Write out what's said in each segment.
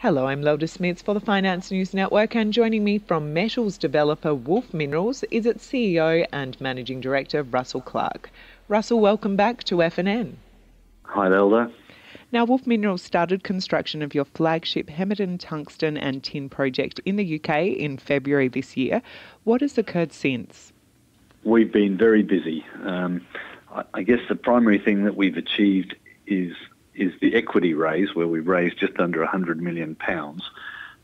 Hello, I'm Lelda Smits for the Finance News Network, and joining me from metals developer Wolf Minerals is its CEO and Managing Director Russell Clark. Russell, welcome back to FNN. Hi, Lelda. Now, Wolf Minerals started construction of your flagship Hemerdon tungsten and tin project in the UK in February this year. What has occurred since? We've been very busy. I guess the primary thing that we've achieved is the equity raise, where we've raised just under £100 million.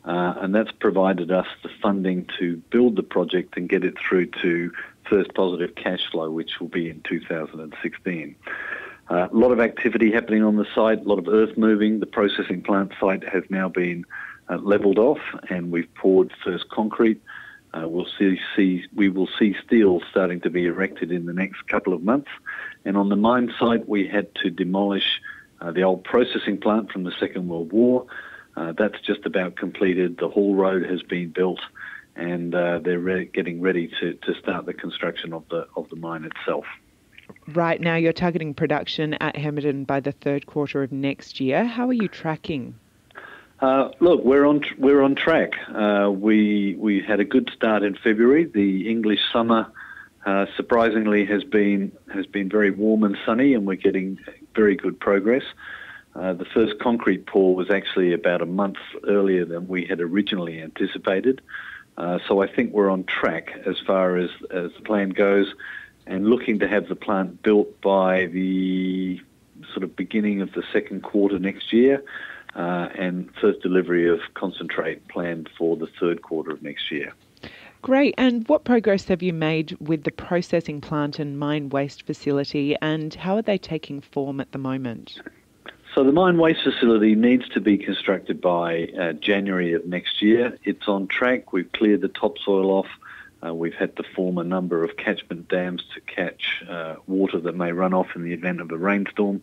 And that's provided us the funding to build the project and get it through to first positive cash flow, which will be in 2016. A lot of activity happening on the site, a lot of earth moving. The processing plant site has now been levelled off, and we've poured first concrete. We will see steel starting to be erected in the next couple of months. And on the mine site, we had to demolish the old processing plant from the Second World War. That's just about completed. The haul road has been built, and they're getting ready to start the construction of the mine itself. Right now, you're targeting production at Hemerdon by the third quarter of next year. How are you tracking? Look, we're on track. We had a good start in February. The English summer, surprisingly, has been very warm and sunny, and we're getting very good progress. The first concrete pour was actually about a month earlier than we had originally anticipated. So I think we're on track as far as the plan goes, and looking to have the plant built by the sort of beginning of the second quarter next year. And first delivery of concentrate planned for the third quarter of next year. Great. And what progress have you made with the processing plant and mine waste facility, and how are they taking form at the moment? So the mine waste facility needs to be constructed by January of next year. It's on track. We've cleared the topsoil off. We've had to form a number of catchment dams to catch water that may run off in the event of a rainstorm.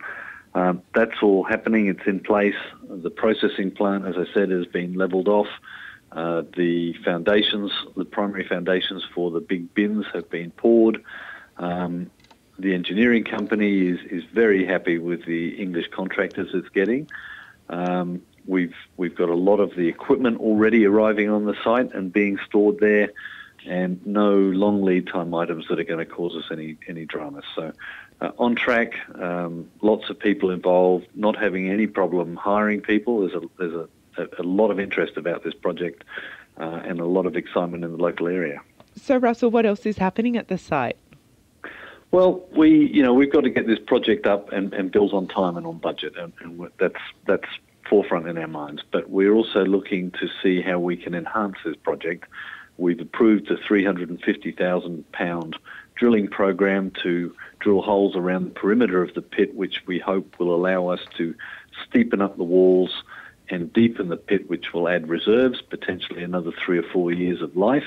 That's all happening. It's in place. The processing plant, as I said, has been levelled off. The foundations, the primary foundations for the big bins have been poured. The engineering company is very happy with the English contractors it's getting. We've got a lot of the equipment already arriving on the site and being stored there, and no long lead time items that are going to cause us any dramas. So on track, lots of people involved, not having any problem hiring people. There's a lot of interest about this project and a lot of excitement in the local area. So Russell, what else is happening at the site? Well, we've got to get this project up and built on time and on budget, and that's forefront in our minds. But we're also looking to see how we can enhance this project. We've approved a £350,000 drilling program to drill holes around the perimeter of the pit, which we hope will allow us to steepen up the walls and deepen the pit, which will add reserves, potentially another 3 or 4 years of life,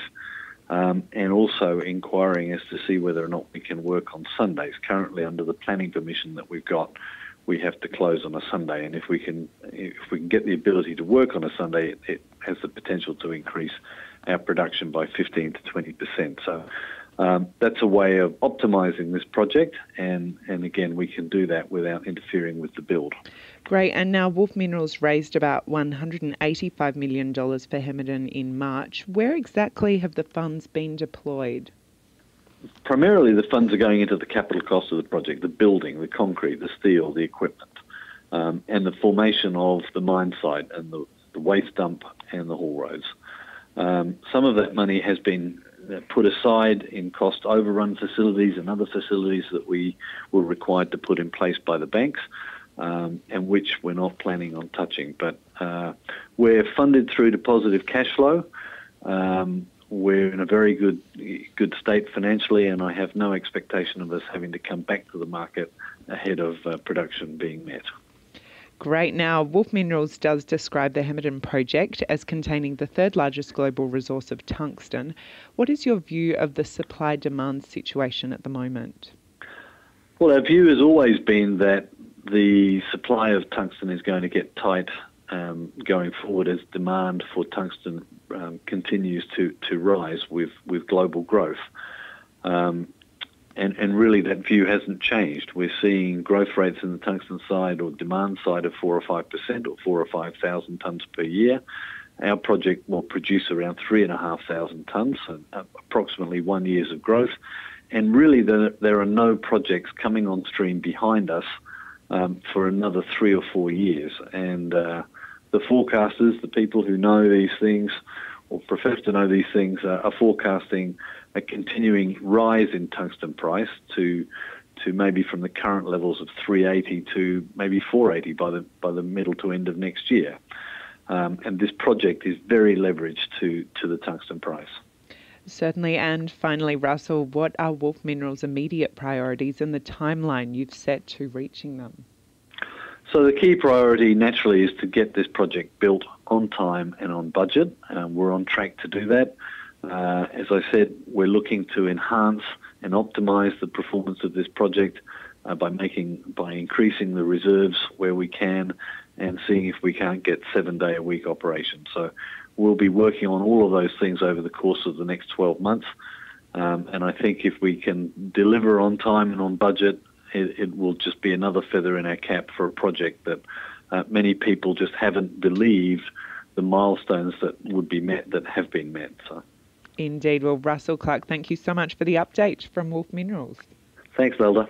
and also inquiring as to see whether or not we can work on Sundays. Currently, under the planning permission that we've got, we have to close on a Sunday, and if we can get the ability to work on a Sunday, it has the potential to increase our production by 15 to 20%. So that's a way of optimising this project, and again, we can do that without interfering with the build. Great. And now Wolf Minerals raised about $185 million for Hemerdon in March. Where exactly have the funds been deployed? Primarily, the funds are going into the capital cost of the project, the building, the concrete, the steel, the equipment, and the formation of the mine site and the waste dump and the haul roads. Some of that money has been put aside in cost overrun facilities and other facilities that we were required to put in place by the banks, and which we're not planning on touching. But we're funded through to positive cash flow. We're in a very good state financially, and I have no expectation of us having to come back to the market ahead of production being met. Great. Now, Wolf Minerals does describe the Hemerdon Project as containing the third largest global resource of tungsten. What is your view of the supply-demand situation at the moment? Well, our view has always been that the supply of tungsten is going to get tight going forward as demand for tungsten continues to rise with global growth. And really that view hasn't changed. We're seeing growth rates in the tungsten side or demand side of 4 or 5% or 4 or 5,000 tonnes per year. Our project will produce around 3,500 tonnes, so approximately 1 year of growth. And really there are no projects coming on stream behind us for another 3 or 4 years. And the forecasters, the people who know these things or profess to know these things, are forecasting a continuing rise in tungsten price to maybe from the current levels of 380 to maybe 480 by the middle to end of next year. And this project is very leveraged to the tungsten price. Certainly. And finally, Russell, what are Wolf Minerals' immediate priorities and the timeline you've set to reaching them? So the key priority naturally is to get this project built on time and on budget. We're on track to do that. As I said, we're looking to enhance and optimise the performance of this project by increasing the reserves where we can and seeing if we can't get 7-day-a-week operations. So we'll be working on all of those things over the course of the next 12 months. And I think if we can deliver on time and on budget, it will just be another feather in our cap for a project that many people just haven't believed the milestones that would be met that have been met. So. Indeed. Well, Russell Clark, thank you so much for the update from Wolf Minerals. Thanks, Nelda.